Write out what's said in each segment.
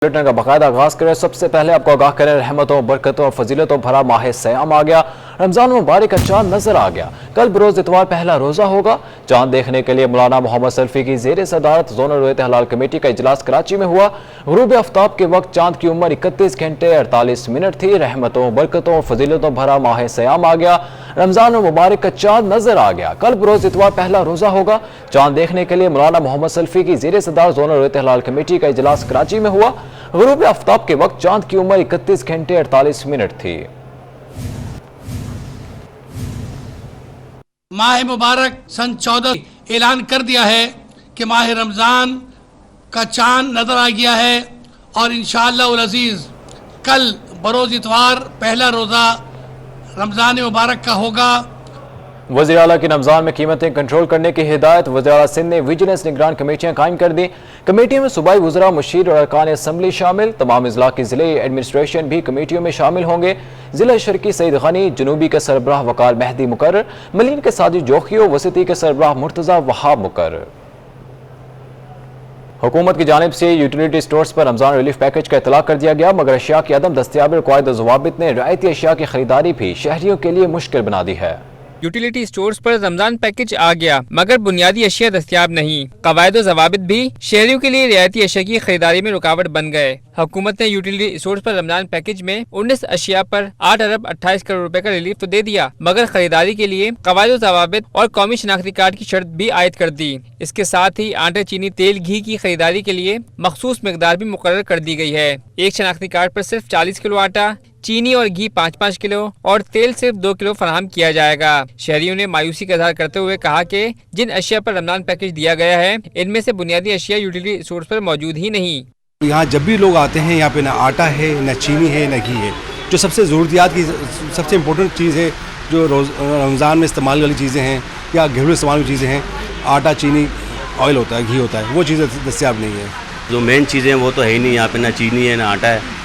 Bulletin का बाकायदा आगाज करें। सबसे पहले आपको आगाह करें, रहमतों, बरकतों और फजीलतों भरा माह सयाम आ गया। रमजान मुबारक का चांद नजर आ गया। कल बरोज इतवार पहला रोजा होगा। चांद देखने के लिए मौलाना मोहम्मद सल्फी की जेर सदारत जोनल रोयत हलाल कमेटी का इजलास कराची में हुआ। गुरूब आफ्ताब के वक्त चांद की उम्र 31 घंटे 48 मिनट थी। रहमतों, बरकतों और फजीलतों भरा माह सयाम आ गया। रमजान मुबारक का चांद नजर आ गया। कल बरोज इतवार पहला रोजा होगा। चांद देखने के लिए मौलाना मोहम्मद सल्फी की जेर सदारत जोनल रोयत हलाल कमेटी का इजलास कराची में हुआ। गुरूब आफ्ताब के वक्त चांद की उम्र 31 घंटे 48 मिनट थी। माह मुबारक सन 14 ऐलान कर दिया है कि माह रमज़ान का चांद नज़र आ गया है और इंशाअल्लाह अज़ीज़ कल बरोज़ इतवार पहला रोज़ा रमज़ान मुबारक का होगा। वज़ीर आला की रमज़ान में कीमतें कंट्रोल करने की हिदायत। वज़ीर आला सिंध ने विजिलेंस निगरान कमेटियां कायम कर दी। कमेटियों में सूबाई वज़रा, मुशीर और अरकान असम्बली शामिल। तमाम अजला की ज़िले एडमिनिस्ट्रेशन भी कमेटियों में शामिल होंगे। ज़िला शर्की सईद गनी, जनूबी के सरबराह वकार मेहदी मुकर्रर, मलीन के साजिद जोखियो, वसती के सरबराह मुर्तज़ा वहाब मुकर्रर। हुकूमत की जानिब से यूटिलिटी स्टोर्स पर रमज़ान रिलीफ पैकेज का इतलाक कर दिया गया, मगर अशिया की अदम दस्तयाबी क़वाइद व ज़वाबित ने रियायती अशिया की खरीदारी भी शहरियों के लिए मुश्किल बना दी है। यूटिलिटी स्टोर्स पर रमजान पैकेज आ गया, मगर बुनियादी अशिया दस्तयाब नहीं। कवायद व ज़वाबित भी शहरियों के लिए रियायती अशिया की खरीदारी में रुकावट बन गए। हुकूमत ने यूटिलिटी स्टोर्स पर रमजान पैकेज में 19 अशिया पर 8 अरब 28 करोड़ रुपए का रिलीफ तो दे दिया, मगर खरीदारी के लिए कवायद व ज़वाबित और कौमी शनाख्ती कार्ड की शर्त भी आयद कर दी। इसके साथ ही आटे, चीनी, तेल, घी की खरीदारी के लिए मखसूस मिकदार भी मुकर्रर कर दी गई है। एक शनाख्ती कार्ड पर सिर्फ 40 किलो आटा, चीनी और घी 5-5 किलो और तेल सिर्फ 2 किलो फराहम किया जाएगा। शहरियों ने मायूसी का इजहार करते हुए कहा कि जिन अशिया पर रमजान पैकेज दिया गया है, इनमें से बुनियादी अशिया यूटिलिटी स्टोर्स पर मौजूद ही नहीं। यहाँ जब भी लोग आते हैं, यहाँ पे ना आटा है, ना चीनी है, ना घी है। जो सबसे ज़रूरियात की सबसे इम्पोर्टेंट चीज़ है, जो रमज़ान में इस्तेमाल वाली चीज़ें हैं या घरेलू इस्तेमाल की चीज़ें हैं, आटा, चीनी, ऑयल होता है, घी होता है, वो चीज़ें दस्तियाब नहीं है। जो मेन चीज़ें हैं वो तो है ही नहीं यहाँ पे, ना चीनी है, ना आटा है,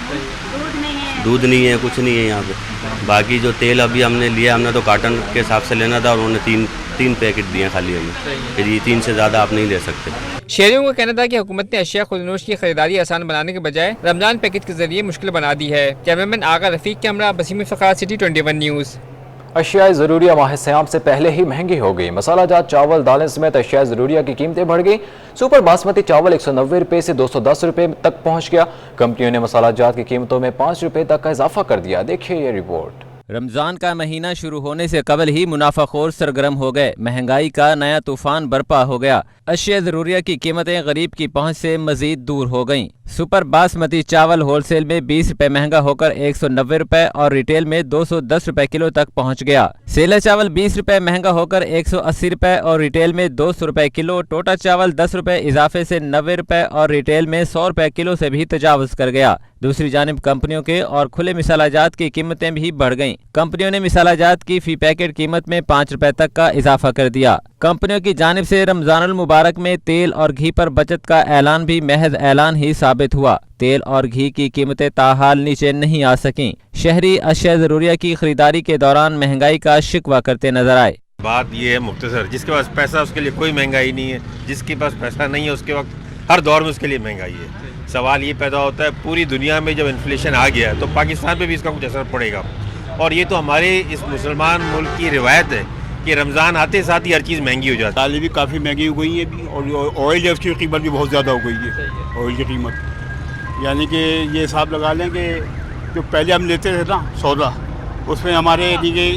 दूध नहीं है, कुछ नहीं है यहाँ पे। बाकी जो तेल अभी हमने लिया, हमने तो कार्टन के हिसाब से लेना था और उन्होंने तीन पैकेट दिए खाली हमें, फिर ये 3 से ज़्यादा आप नहीं ले सकते। शहरियों का कहना था कि हुकूमत ने अशिया खुदनोश की खरीदारी आसान बनाने के बजाय रमजान पैकेज के जरिए मुश्किल बना दी है। कैमरामैन आगा रफीक के हमरा बसीम फ़क़ार, सिटी 21 न्यूज़। अशिया ज़रूरिया माह सयाम से पहले ही महंगी हो गई। मसाला जात, चावल, दालें समेत अशिया ज़रूरिया की कीमतें बढ़ गई। सुपर बासमती चावल 190 रुपये से 210 रुपये तक पहुंच गया। कंपनियों ने मसाला जात की कीमतों में 5 रुपये तक का इजाफा कर दिया। देखिए ये रिपोर्ट। रमज़ान का महीना शुरू होने से कबल ही मुनाफाखोर सरगर्म हो गए। महंगाई का नया तूफान बरपा हो गया। अशिया ज़रूरिया की कीमतें गरीब की पहुंच से मजीद दूर हो गईं। सुपर बासमती चावल होलसेल में 20 रुपए महंगा होकर 190 रुपए और रिटेल में 210 रुपए किलो तक पहुंच गया। सेला चावल 20 रुपए महंगा होकर 180 रुपए और रिटेल में 200 रुपए किलो। टोटा चावल 10 रुपए इजाफे से 90 रुपए और रिटेल में 100 रुपए किलो से भी तजावुज कर गया। दूसरी जानिब कंपनियों के और खुले मिसाला जात की कीमतें भी बढ़ गईं। कंपनियों ने मिसाला जात की फी पैकेट कीमत में 5 रुपए तक का इजाफा कर दिया। कंपनियों की जानिब से रमजानुल मुबारक में तेल और घी पर बचत का ऐलान भी महज ऐलान ही साबित हुआ। तेल और घी की कीमतें ताहाल नीचे नहीं आ सकीं। शहरी अशिया ज़रूरिया की खरीदारी के दौरान महंगाई का शिकवा करते नजर आए। बात ये है मुख्तसर, जिसके पास पैसा उसके लिए कोई महंगाई नहीं है, जिसके पास पैसा नहीं है उसके वक्त हर दौर में उसके लिए महंगाई है। सवाल ये पैदा होता है पूरी दुनिया में जब इन्फ्लेशन आ गया है तो पाकिस्तान पे भी इसका कुछ असर पड़ेगा। और ये तो हमारे इस मुसलमान मुल्क की रिवायत है कि रमज़ान आते साथ ही हर चीज़ महंगी हो जाती है। दालें भी काफ़ी महंगी हो गई है भी, और ऑयल है उसकी कीमत भी बहुत ज़्यादा हो गई है। ऑयल की कीमत यानी कि ये हिसाब लगा लें कि जो पहले हम लेते थे ना सौदा, उसमें हमारे लिए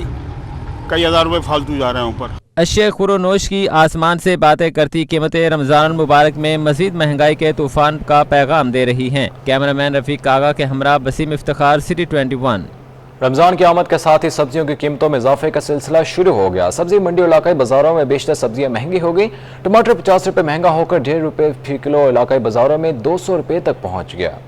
कई हज़ार रुपये फालतू जा रहे हैं ऊपर। अशिया खुरोनोश की आसमान से बातें करती कीमतें रमजान मुबारक में मजीद महंगाई के तूफान का पैगाम दे रही हैं। कैमरामैन रफीक कागा के हमरा बसीम इफ्तिखार, सिटी 21। रमजान की आमद के साथ ही सब्जियों की कीमतों में इजाफे का सिलसिला शुरू हो गया। सब्जी मंडी और इलाकाई बाजारों में बेशतर सब्जियां महंगी हो गई। टमाटर 50 रुपये महंगा होकर 1.5 रुपये फी किलो, इलाकाई बाजारों में 200 रुपये तक पहुंच गया।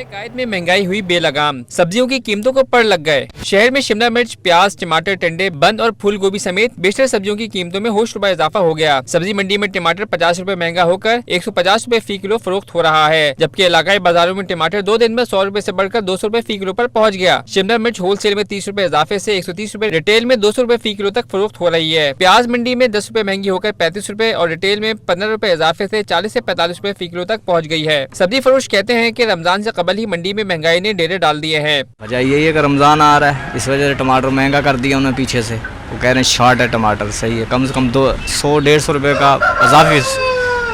कायद में महंगाई हुई बेलगाम, सब्जियों की कीमतों को पर लग गए। शहर में शिमला मिर्च, प्याज, टमाटर, टिंडे, बंद और फूल गोभी समेत बेशतर सब्जियों की कीमतों में होश रुपए इजाफा हो गया। सब्जी मंडी में टमाटर 50 रुपए महंगा होकर 150 रुपए फी किलो फरोख्त हो रहा है, जबकि इलाकाई बाजारों में टमाटर 2 दिन में 100 रुपए से बढ़कर 200 रुपए फी किलो पर पहुंच गया। शिमला मिर्च होलसेल में 30 रुपए इजाफे से 130 रुपए, रिटेल में 200 रुपए फी किलो तक फरोख्त हो रही है। प्याज मंडी में 10 रुपए महंगी होकर 35 रुपए और रिटेल में 15 रुपए इजाफे से 40 से 45 रुपए फी किलो तक पहुंच गई है। सब्जी फरोश कहते हैं कि रमजान से कबल ही मंडी में महंगाई ने डेरे डाल दिए हैं। वजह यही है कि रमज़ान आ रहा है, इस वजह से टमाटर महंगा कर दिया उन्होंने पीछे से। वो कह रहे हैं शॉर्ट है टमाटर, सही है, कम से कम 100-150 रुपए का इजाफी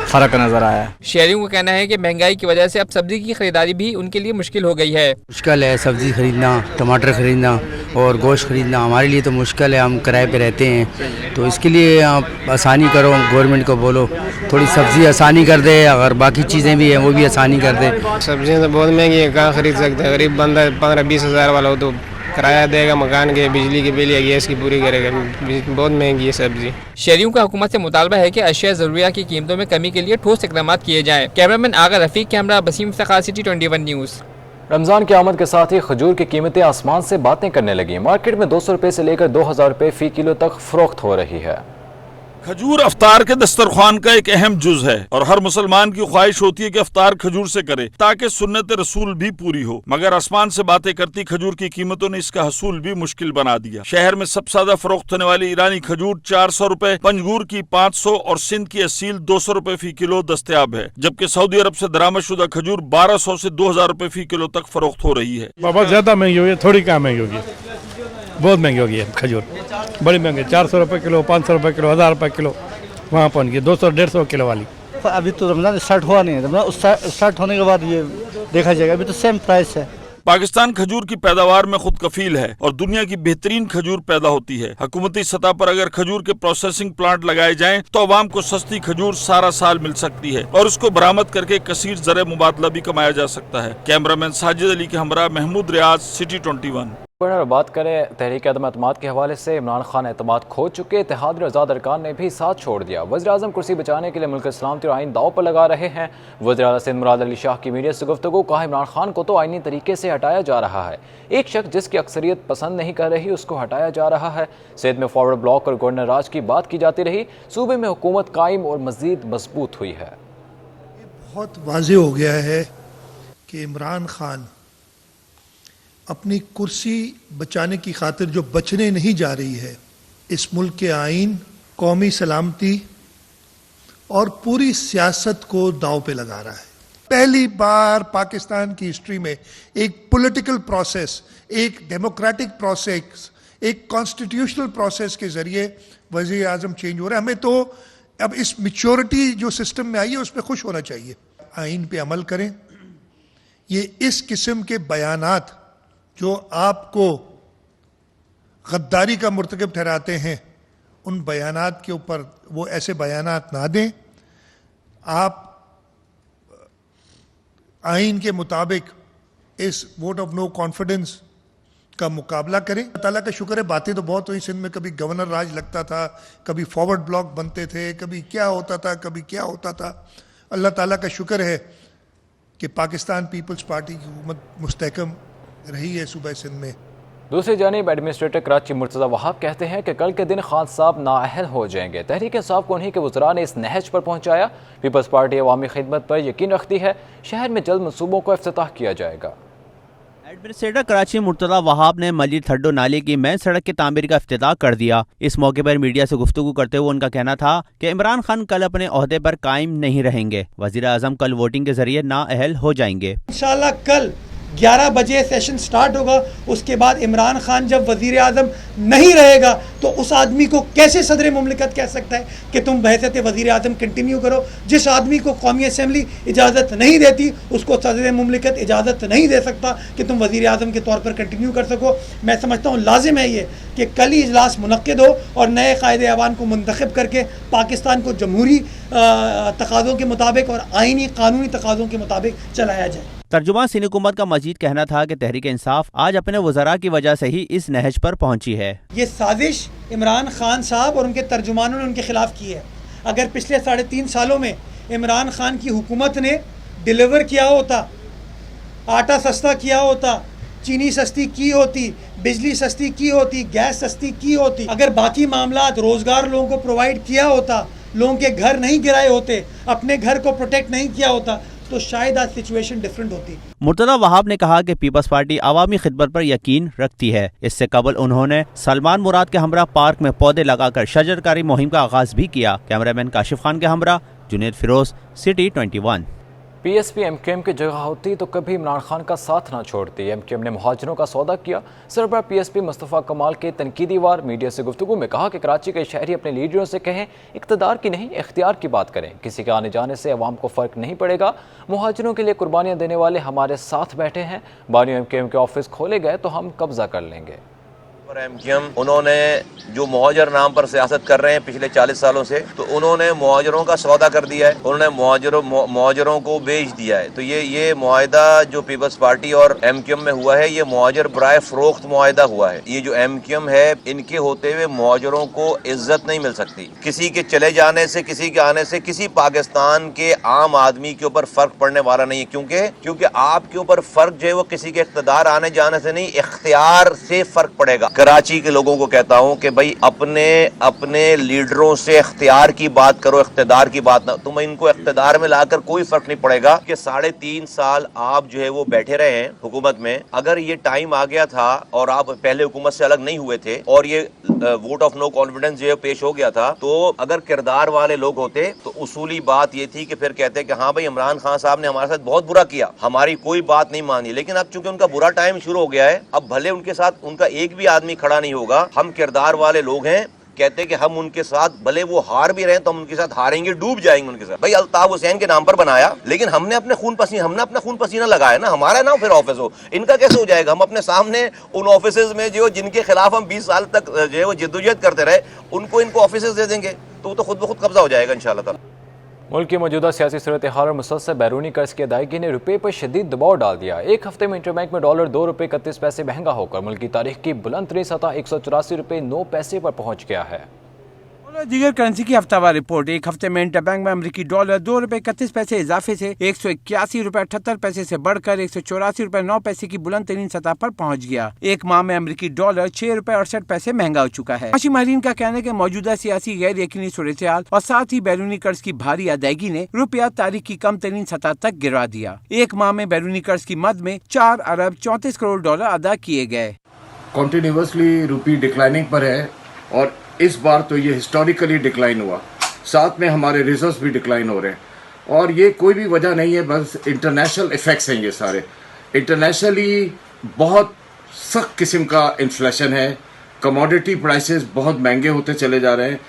फर्क नजर आया है। शहरियों का कहना है कि महंगाई की वजह से अब सब्जी की खरीदारी भी उनके लिए मुश्किल हो गई है। मुश्किल है सब्जी खरीदना, टमाटर खरीदना और गोश्त खरीदना, हमारे लिए तो मुश्किल है, हम किराए पे रहते हैं। तो इसके लिए आप आसानी करो, गवर्नमेंट को बोलो थोड़ी सब्जी आसानी कर दे, अगर बाकी चीज़ें भी हैं वो भी आसानी कर दे। सब्जियाँ तो बहुत महंगी है, कहाँ खरीद सकते हैं। गरीब बंदा 15-20 हज़ार वाला हो तो किराया देगा मकान के, बिजली के बिल या गैस की पूरी करेगा। बहुत महंगी है सब्जी। शहरियों का हुकूमत से मुतालबा है कि अशिया ज़रूरिया की कीमतों में कमी के लिए ठोस इक़दाम किए जाएं। Cameraman Agha Rafiq, camera Basim Iftikhar, city 21 news. रमज़ान की आमद के साथ ही खजूर की कीमतें आसमान से बातें करने लगी। मार्केट में 200 रुपए से लेकर 2000 रुपए फी किलो तक फरोख्त हो रही है। खजूर अफ्तार के दस्तरखान का एक अहम जुज है और हर मुसलमान की ख्वाहिश होती है कि अफ्तार खजूर से करे ताकि सुन्नत रसूल भी पूरी हो, मगर आसमान से बातें करती खजूर की कीमतों ने इसका हसूल भी मुश्किल बना दिया। शहर में सबसे ज्यादा फरोख्त होने वाली ईरानी खजूर 400 रुपए, पंजगूर की 500 और सिंध की असील 200 रुपए फी किलो दस्तयाब है, जबकि सऊदी अरब से दरामद शुदा खजूर 1200 से 2000 रुपए फी किलो तक फरोख्त हो रही है। बाबा ज्यादा महंगी हुई है, थोड़ी कम महंगी होगी, बहुत महंगी होगी है खजूर, बड़ी महंगी, 400 रुपए किलो, 500 रुपए किलो, 1000 रुपए किलो वहाँ पहुँच गई 200-150 किलो वाली। अभी तो रमज़ान स्टार्ट हुआ नहीं है, रमज़ान स्टार्ट होने के बाद ये देखा जाएगा, अभी तो सेम प्राइस है। पाकिस्तान खजूर की पैदावार में खुद कफील है और दुनिया की बेहतरीन खजूर पैदा होती है। हुकूमती सतह पर अगर खजूर के प्रोसेसिंग प्लांट लगाए जाएं तो अवाम को सस्ती खजूर सारा साल मिल सकती है और उसको बरामद करके कसीर ज़र मुबादला भी कमाया जा सकता है। कैमरामैन साजिद अली के हमरा महमूद रियाज, सिटी 21। बात करें तहरीक अदम एतमाद के हवाले से, इमरान खान एतमाद खो चुके, इत्तेहादी आज़ाद अरकान ने भी साथ छोड़ दिया। वज़ीर-ए-आज़म कुर्सी बचाने के लिए मुल्क सलामती और आइन दाव पर लगा रहे हैं। वज़ीर-ए-आला सिंध मुराद अली शाह की मीडिया से गुफ्तगू, कहा इमरान खान को तो आइनी तरीके से हटाया जा रहा है, एक शख्स जिसकी अक्सरियत पसंद नहीं कर रही उसको हटाया जा रहा है। सिंध में फॉरवर्ड ब्लॉक और गवर्नर राज की बात की जाती रही, सूबे में हुकूमत कायम और मज़ीद मजबूत हुई है। बहुत वाज़ेह हो गया है कि इमरान खान अपनी कुर्सी बचाने की खातिर जो बचने नहीं जा रही है, इस मुल्क के आइन, कौमी सलामती और पूरी सियासत को दांव पे लगा रहा है। पहली बार पाकिस्तान की हिस्ट्री में एक पॉलिटिकल प्रोसेस, एक डेमोक्रेटिक प्रोसेस, एक कॉन्स्टिट्यूशनल प्रोसेस के जरिए वज़ीर आज़म चेंज हो रहा है। हमें तो अब इस मैच्योरिटी जो सिस्टम में आई है उस पर खुश होना चाहिए। आइन पे अमल करें। ये इस किस्म के बयानात जो आपको गद्दारी का मुर्तकब ठहराते हैं, उन बयानात के ऊपर वो ऐसे बयानात ना दें। आप आइन के मुताबिक इस वोट ऑफ नो कॉन्फिडेंस का मुकाबला करें। अल्लाह ताला का शुक्र है, बातें तो बहुत हुई सिंध में, कभी गवर्नर राज लगता था, कभी फॉरवर्ड ब्लॉक बनते थे, कभी क्या होता था, कभी क्या होता था। अल्लाह ताला का शुक्र है कि पाकिस्तान पीपल्स पार्टी की हुकूमत मुस्तहकम रही है सूबा सिंध में। दूसरी जानिब एडमिनिस्ट्रेटर कराची मुर्तज़ा वहाब कहते हैं कि कल के दिन खान साहब नाअहल हो जाएंगे। तहरीक इंसाफ को उन्हीं के वज़रा ने इस नहज पर पहुंचाया। पीपल्स पार्टी अवामी खिदमत पर यकीन रखती है, शहर में जल्द मनसूबों को इफ्तिताह किया जाएगा। एडमिनिस्ट्रेटर कराची मुर्तज़ा वहाब ने मस्जिद थड्डो नाले की मेन सड़क की तामीर का इफ्तिताह कर दिया। इस मौके पर मीडिया से गुफ्तगू करते हुए उनका कहना था कि इमरान खान कल अपने ओहदे पर कायम नहीं रहेंगे। वज़ीर आज़म कल वोटिंग के जरिए नाअहल हो जाएंगे। इंशाअल्लाह कल 11 बजे सेशन स्टार्ट होगा। उसके बाद इमरान खान जब वज़ीर आज़म नहीं रहेगा तो उस आदमी को कैसे सदर मुमलिकत कह सकता है कि तुम बहसत वज़ीर आज़म कंटिन्यू करो। जिस आदमी को कौमी असम्बली इजाज़त नहीं देती उसको सदर मुमलिकत इजाज़त नहीं दे सकता कि तुम वज़ीर आज़म के तौर पर कंटिन्यू कर सको। मैं समझता हूँ लाजिम है ये कि कल ही इजलास मुनक्किद हो और नए कायदे अवान को मुंतखब करके पाकिस्तान को जमहूरी तकाज़ों के मुताबिक और आइनी कानूनी तकाज़ों के मुताबिक चलाया जाए। तर्जुमान सिंध हुकूमत का मजीद कहना था कि तहरीक इंसाफ आज अपने वज़रा की वजह से ही इस नहज पर पहुंची है। ये साजिश इमरान खान साहब और उनके तर्जुमानों ने उनके खिलाफ की है। अगर पिछले 3.5 सालों में इमरान खान की हुकूमत ने डिलीवर किया होता आटा सस्ता किया होता, चीनी सस्ती की होती, बिजली सस्ती की होती, गैस सस्ती की होती, अगर बाकी मामलात रोज़गार लोगों को प्रोवाइड किया होता, लोगों के घर नहीं गिराए होते, अपने घर को प्रोटेक्ट नहीं किया होता, तो शायद आज सिचुएशन डिफरेंट होती। मुर्तज़ा वहाब ने कहा कि पीपल्स पार्टी अवामी खिदमत पर यकीन रखती है। इससे कबल उन्होंने सलमान मुराद के हमरा पार्क में पौधे लगाकर शजरकारी मुहिम का आगाज भी किया। कैमरामैन काशिफ खान के हमरा Junaid Feroz, city 21। PSP MQM की जगह होती तो कभी इमरान खान का साथ ना छोड़ती। एमक्यूएम ने मुहाजिरों का सौदा किया। सरबराह पीएसपी मुस्तफ़ा कमाल के तनकीदी वार मीडिया से गुफ्तगू में कहा कि कराची के शहरी अपने लीडरों से कहें इक़्तिदार की नहीं इख्तियार की बात करें, किसी के आने जाने से अवाम को फ़र्क नहीं पड़ेगा। मुहाजिरों के लिए कुर्बानियाँ देने वाले हमारे साथ बैठे हैं। बानियों एमक्यूएम के ऑफिस खोले गए तो हम कब्जा कर लेंगे। एमक्यूएम उन्होंने जो मुहाजिर नाम पर सियासत कर रहे हैं पिछले 40 सालों से, तो उन्होंने मुहाजिरों का सौदा कर दिया है, उन्होंने मुहाजिरों को बेच दिया है। तो ये मुआहिदा जो पीपल्स पार्टी और एमक्यूएम में हुआ है, ये मुहाजिर बराए फरोख्त मुआहिदा हुआ है। ये जो एमक्यूएम है, इनके होते हुए मुहाजिरों को इज्जत नहीं मिल सकती। किसी के चले जाने से, किसी के आने से किसी पाकिस्तान के आम आदमी के ऊपर फर्क पड़ने वाला नहीं है, क्योंकि आपके ऊपर फर्क जो है वो किसी के इख्तिदार आने जाने से नहीं, इख्तियार से फर्क पड़ेगा। कराची के लोगों को कहता हूं कि भाई अपने लीडरों से इख्तियार की बात करो, इख्तिदार की बात ना। तुम इनको इख्तिदार में लाकर कोई फर्क नहीं पड़ेगा कि 3.5 साल आप जो है वो बैठे रहे हैं हुकूमत में। अगर ये टाइम आ गया था और आप पहले हुकूमत से अलग नहीं हुए थे और ये वोट ऑफ नो कॉन्फिडेंस जो है पेश हो गया था, तो अगर किरदार वाले लोग होते तो उसूली बात ये थी कि फिर कहते कि हाँ भाई इमरान खान साहब ने हमारे साथ बहुत बुरा किया, हमारी कोई बात नहीं मानी। लेकिन अब चूंकि उनका बुरा टाइम शुरू हो गया है, अब भले उनके साथ उनका एक भी आदमी खड़ा नहीं होगा। हम किरदार वाले लोग हैं, कहते कि हम उनके साथ भले वो हार भी रहे तो हम उनके साथ हारेंगे, डूब जाएंगे उनके साथ। भाई अल्ताफ हुसैन के नाम पर बनाया, लेकिन हमने अपना खून पसीना लगाया ना, हमारा ना फिर ऑफिस हो, इनका कैसे हो जाएगा? हम अपने सामने उन ऑफिसेज में जो जिनके खिलाफ हम 20 साल तक जो है वो जिद्दोजहद करते रहे, इनको ऑफिसेज दे देंगे तो खुद ब खुद कब्जा हो जाएगा इंशाअल्लाह ताला। मुल्क की मौजूदा सियासी सूरत हाल और मुसलसल बैरूनी कर्ज की अदायगी ने रुपये पर शदीद दबाव डाल दिया। एक हफ्ते में इंटरबैंक में डॉलर 2 रुपये 31 पैसे महंगा होकर मुल्क की तारीख की बुलंद तरीन सतह 184 रुपये 9 पैसे पर पहुंच गया है। दीगर करेंसी की हफ्तावार रिपोर्ट। एक हफ्ते में इंटरबैंक में अमरीकी डॉलर 2 रुपये 31 पैसे इजाफे से 181 रुपये 78 पैसे से बढ़कर 184 रुपये 9 पैसे की बुलंद तरीन सतह पर पहुंच गया। एक माह में अमरीकी डॉलर 6 रुपये 68 पैसे महंगा हो चुका है। माशी माहिरीन का कहना है कि मौजूदा सियासी गैर यकीनी सूरत हाल और साथ ही बैरूनी कर्ज की भारी अदायगी ने रुपया तारीख की कम तरीन सतह तक गिरा दिया। एक माह में बैरूनी कर्ज की मद में 4 अरब 34 करोड़ डॉलर अदा किए गए। कॉन्टिन्यूसली रुपी डिक्लाइनिंग पर है और इस बार तो ये हिस्टोरिकली डिक्लाइन हुआ, साथ में हमारे रिजर्व्स भी डिक्लाइन हो रहे हैं। और ये कोई भी वजह नहीं है, बस इंटरनेशनल इफेक्ट्स हैं। ये सारे इंटरनेशनली बहुत सख्त किस्म का इन्फ्लेशन है, कमोडिटी प्राइसेस बहुत महंगे होते चले जा रहे हैं,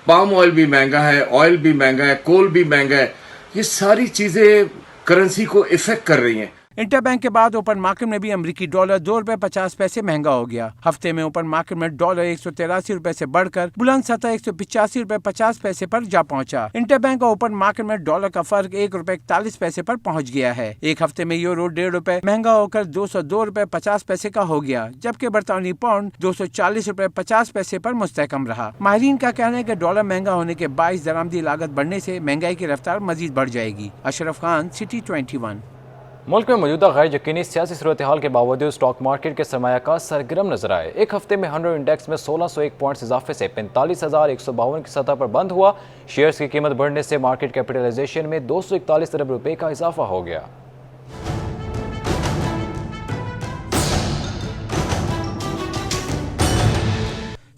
पाम ऑयल भी महंगा है, ऑयल भी महंगा है, कोल भी महंगा है। ये सारी चीज़ें करेंसी को इफेक्ट कर रही हैं। इंटरबैंक के बाद ओपन मार्केट में भी अमरीकी डॉलर 2 रुपये 50 पैसे महंगा हो गया। हफ्ते में ओपन मार्केट में डॉलर 183 रुपए से बढ़कर बुलंद सतह 185 रुपए 50 पैसे पर जा पहुंचा। इंटरबैंक और ओपन मार्केट में डॉलर का फर्क 1 रुपये 41 पैसे पर पहुंच गया है। एक हफ्ते में यूरो 1.5 रुपए महंगा होकर 202 रुपए 50 पैसे का हो गया, जबकि बरतानी पाउंड 240 रुपए 50 पैसे पर मुस्तहकम रहा। माहिरीन का कहना है कि डॉलर महंगा होने के बायस दरामदी लागत बढ़ने से महंगाई की रफ्तार मजीद बढ़ जाएगी। अशरफ खान, सिटी 21। मुल्क में मौजूदा गैर यकीनी सियासी सूरत हाल के बावजूद स्टॉक मार्केट के सरमायाकार सरगर्म नजर आए। एक हफ्ते में 100 इंडेक्स में 1601 पॉइंट्स इजाफे से 45,152 की सतह पर बंद हुआ। शेयर्स की कीमत बढ़ने से मार्केट कैपिटलाइजेशन में 241 अरब रुपए का इजाफा हो गया।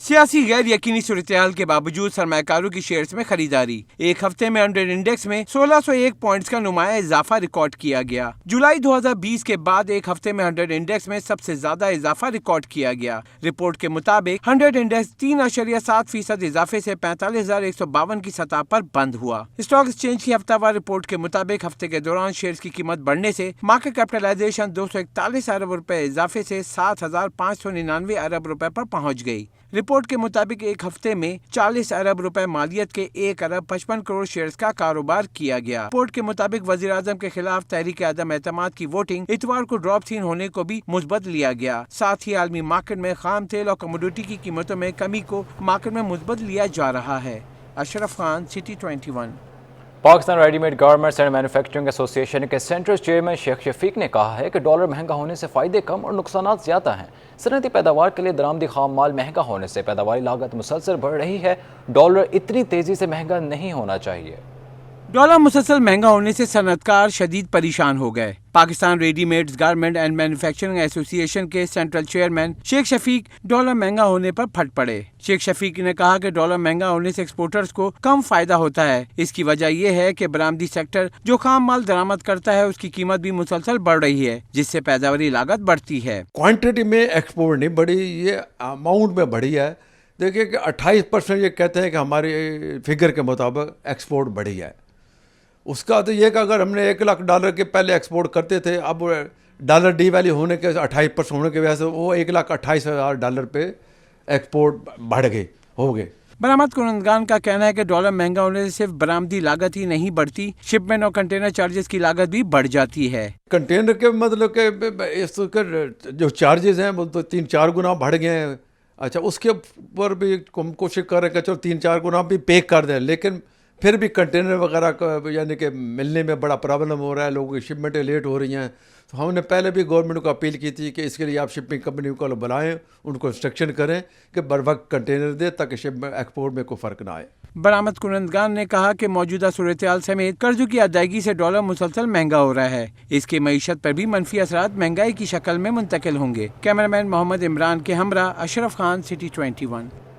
सियासी गैर यकीनी सूरत-ए-हाल के बावजूद सरमायाकारों की शेयर्स में खरीदारी। एक हफ्ते में 100 इंडेक्स में 1601 पॉइंट्स का नुमाया इजाफा रिकॉर्ड किया गया। जुलाई 2020 के बाद एक हफ्ते में 100 इंडेक्स में सबसे ज्यादा इजाफा रिकॉर्ड किया गया। रिपोर्ट के मुताबिक 100 इंडेक्स 3.7% इजाफे से 45,152 की सतह पर बंद हुआ। स्टॉक एक्सचेंज की हफ्तावार रिपोर्ट के मुताबिक हफ्ते के दौरान शेयर्स की कीमत बढ़ने से मार्केट कैपिटलाइजेशन 241 अरब रुपए इजाफे से 7,599 अरब रुपए पर पहुँच गयी। रिपोर्ट के मुताबिक एक हफ्ते में 40 अरब रुपए मालियत के 1 अरब 55 करोड़ शेयर्स का कारोबार किया गया। रिपोर्ट के मुताबिक वजीर आजम के खिलाफ तहरीक आदम एतमाद की वोटिंग इतवार को ड्रॉप सीन होने को भी मुस्बत लिया गया। साथ ही आलमी मार्केट में खाम तेल और कमोडिटी की कीमतों में कमी को मार्केट में मुस्बत लिया जा रहा है। Ashraf Khan, city 21। Pakistan ready made garments and manufacturing ایسوسی ایشن کے سینٹرل چیئرمین شیخ شفیق نے کہا ہے کہ ڈالر مہنگا ہونے سے فائدے کم اور نقصانات زیادہ ہیں. صنعتی پیداوار کے لیے درآمدی خام مال مہنگا ہونے سے پیداواری لاگت مسلسل بڑھ رہی ہے. ڈالر اتنی تیزی سے مہنگا نہیں ہونا چاہیے. ڈالر مسلسل مہنگا ہونے سے صنعت کار شدید پریشان ہو گئے. Pakistan ready maids garment and manufacturing ایسوسی ایشن کے سینٹرل چیئرمین شیخ شفیق ڈالر مہنگا ہونے پر پھٹ پڑے. شیخ شفیق نے کہا کہ ڈالر مہنگا ہونے سے ایکسپورٹرز کو کم فائدہ ہوتا ہے. اس کی وجہ یہ ہے کہ برآمدی سیکٹر جو خام مال درآمد کرتا ہے اس کی قیمت بھی مسلسل بڑھ رہی ہے جس سے پیداواری لاگت بڑھتی ہے. کوانٹٹی میں ایکسپورٹ نہیں بڑھی, یہ اماؤنٹ میں بڑھی ہے. دیکھیے کہ 28% یہ کہتے ہیں کہ ہماری فگر کے مطابق ایکسپورٹ بڑھی ہے. اس کا تو یہ کہ اگر ہم نے $1,00,000 کے پہلے ایکسپورٹ کرتے تھے, اب ڈالر ڈی ویلیو ہونے کے 28% ہونے کی وجہ سے وہ $1,28,000 پہ ایکسپورٹ بڑھ گئے ہو گئے. برآمد کنندگان کا کہنا ہے کہ ڈالر مہنگا ہونے سے صرف برآمدی لاگت ہی نہیں بڑھتی, شپمنٹ اور کنٹینر چارجز کی لاگت بھی بڑھ جاتی ہے. کنٹینر کے مطلب کہ اس کے جو چارجز ہیں وہ تو 3-4 گنا بڑھ گئے ہیں. اچھا, اس کے اوپر بھی ہم کوشش کر رہے ہیں کہ چلو 3-4 گنا بھی پے کر دیں, لیکن پھر بھی کنٹینر وغیرہ کا یعنی کہ ملنے میں بڑا پرابلم ہو رہا ہے, لوگوں کی شپمنٹیں لیٹ ہو رہی ہیں. تو ہم نے پہلے بھی گورنمنٹ کو اپیل کی تھی کہ اس کے لیے آپ شپنگ کمپنیوں کو بلائیں, ان کو انسٹرکشن کریں کہ بر وقت کنٹینر دے تاکہ شپمنٹ ایکسپورٹ میں کوئی فرق نہ آئے. برآمد کنندگان نے کہا کہ موجودہ صورتحال سمیت قرضوں کی ادائیگی سے ڈالر مسلسل مہنگا ہو رہا ہے. اس کے معیشت پر بھی منفی اثرات مہنگائی کی شکل میں منتقل ہوں گے. کیمرہ مین محمد عمران کے ہمراہ اشرف خان, سٹی 21.